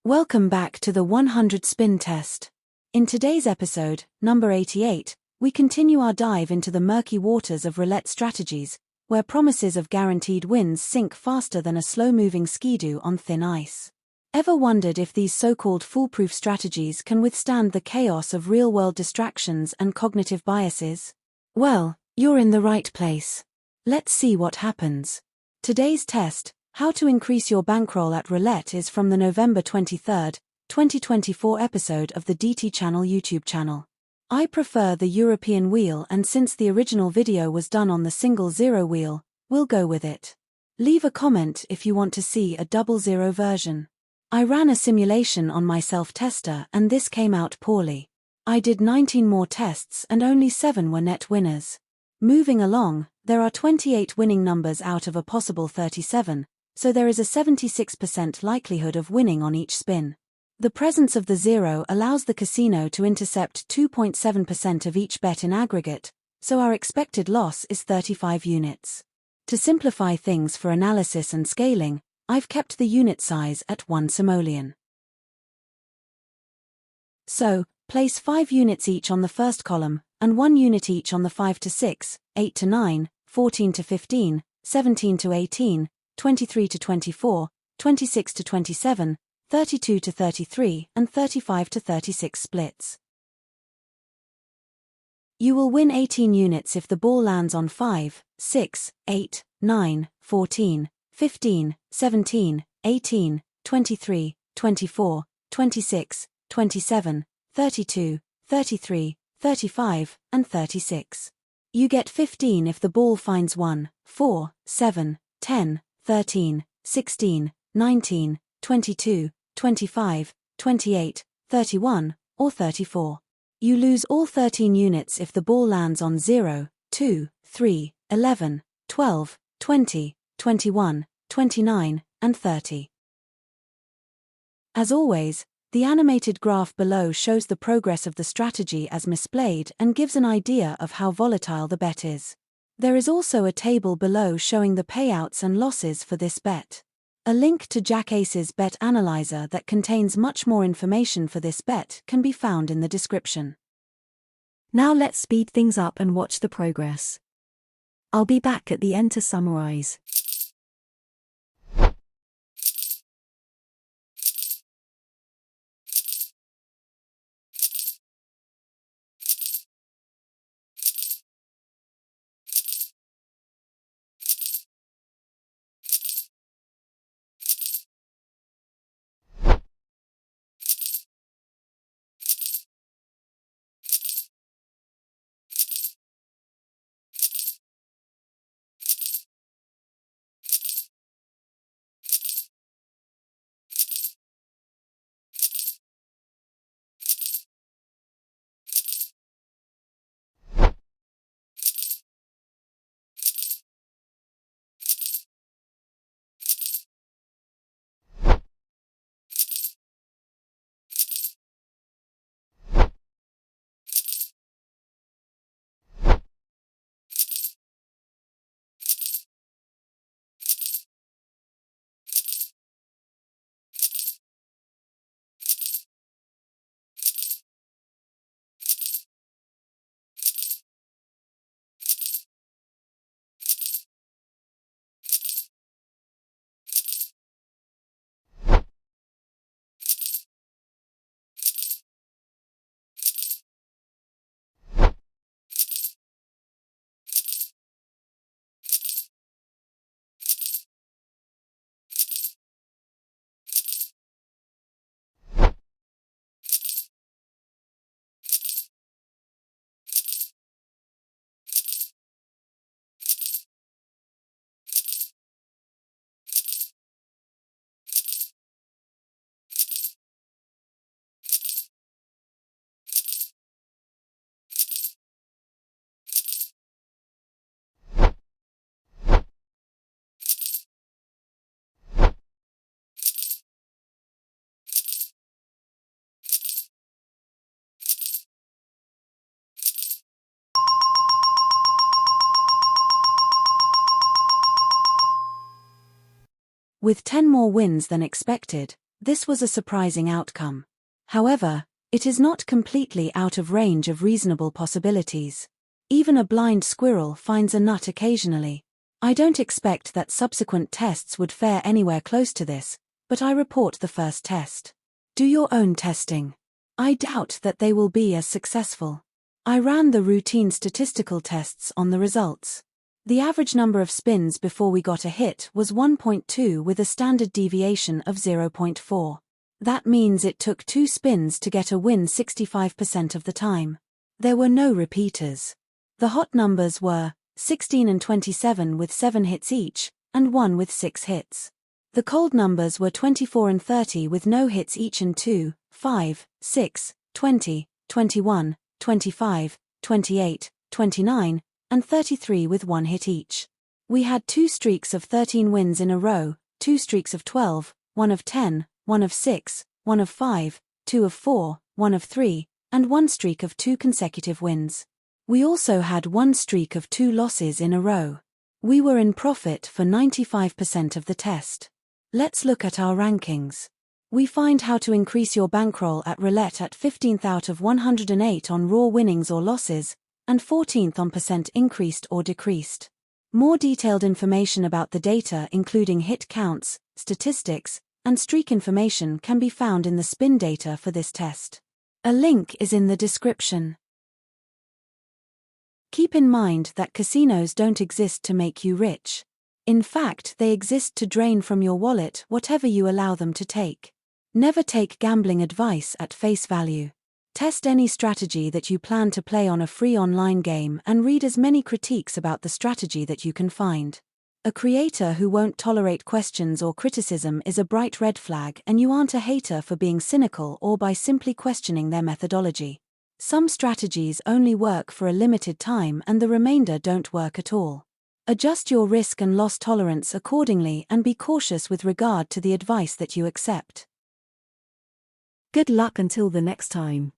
Welcome back to the 100 spin test. In today's episode, number 88, we continue our dive into the murky waters of roulette strategies, where promises of guaranteed wins sink faster than a slow-moving skidoo on thin ice. Ever wondered if these so-called foolproof strategies can withstand the chaos of real-world distractions and cognitive biases? Well, you're in the right place. Let's see what happens. Today's test, how to increase your bankroll at roulette, is from the November 23, 2024 episode of the DT Channel YouTube channel. I prefer the European wheel, and since the original video was done on the single zero wheel, we'll go with it. Leave a comment if you want to see a double zero version. I ran a simulation on my self-tester and this came out poorly. I did 19 more tests and only 7 were net winners. Moving along, there are 28 winning numbers out of a possible 37. So there is a 76% likelihood of winning on each spin. The presence of the zero allows the casino to intercept 2.7% of each bet in aggregate, so our expected loss is 35 units. To simplify things for analysis and scaling, I've kept the unit size at 1 simoleon. So, place 5 units each on the first column, and 1 unit each on the 5 to 6, 8 to 9, 14 to 15, 17 to 18, 23 to 24, 26 to 27, 32 to 33, and 35 to 36 splits. You will win 18 units if the ball lands on 5, 6, 8, 9, 14, 15, 17, 18, 23, 24, 26, 27, 32, 33, 35, and 36. You get 15 if the ball finds 1, 4, 7, 10, 13, 16, 19, 22, 25, 28, 31, or 34. You lose all 13 units if the ball lands on 0, 2, 3, 11, 12, 20, 21, 29, and 30. As always, the animated graph below shows the progress of the strategy as misplayed and gives an idea of how volatile the bet is. There is also a table below showing the payouts and losses for this bet. A link to Jack Ace's bet analyzer that contains much more information for this bet can be found in the description. Now let's speed things up and watch the progress. I'll be back at the end to summarize. With 10 more wins than expected, This was a surprising outcome. However, it is not completely out of range of reasonable possibilities. Even a blind squirrel finds a nut occasionally. I don't expect that subsequent tests would fare anywhere close to this, but I report the first test. Do your own testing. I doubt that they will be as successful. I ran the routine statistical tests on the results. The average number of spins before we got a hit was 1.2 with a standard deviation of 0.4. That means it took 2 spins to get a win 65% of the time. There were no repeaters. The hot numbers were 16 and 27 with 7 hits each, and 1 with 6 hits. The cold numbers were 24 and 30 with no hits each and 2, 5, 6, 20, 21, 25, 28, 29, and 33 with 1 hit each. We had 2 streaks of 13 wins in a row, 2 streaks of 12, 1 of 10, 1 of 6, 1 of 5, 2 of 4, 1 of 3, and 1 streak of 2 consecutive wins. We also had 1 streak of 2 losses in a row. We were in profit for 95% of the test. Let's look at our rankings. We find how to increase your bankroll at roulette at 15th out of 108 on raw winnings or losses, and 14th on % increased or decreased. More detailed information about the data including hit counts, statistics, and streak information can be found in the spin data for this test. A link is in the description. Keep in mind that casinos don't exist to make you rich. In fact, they exist to drain from your wallet whatever you allow them to take. Never take gambling advice at face value. Test any strategy that you plan to play on a free online game and read as many critiques about the strategy that you can find. A creator who won't tolerate questions or criticism is a bright red flag, and you aren't a hater for being cynical or by simply questioning their methodology. Some strategies only work for a limited time and the remainder don't work at all. Adjust your risk and loss tolerance accordingly and be cautious with regard to the advice that you accept. Good luck until the next time.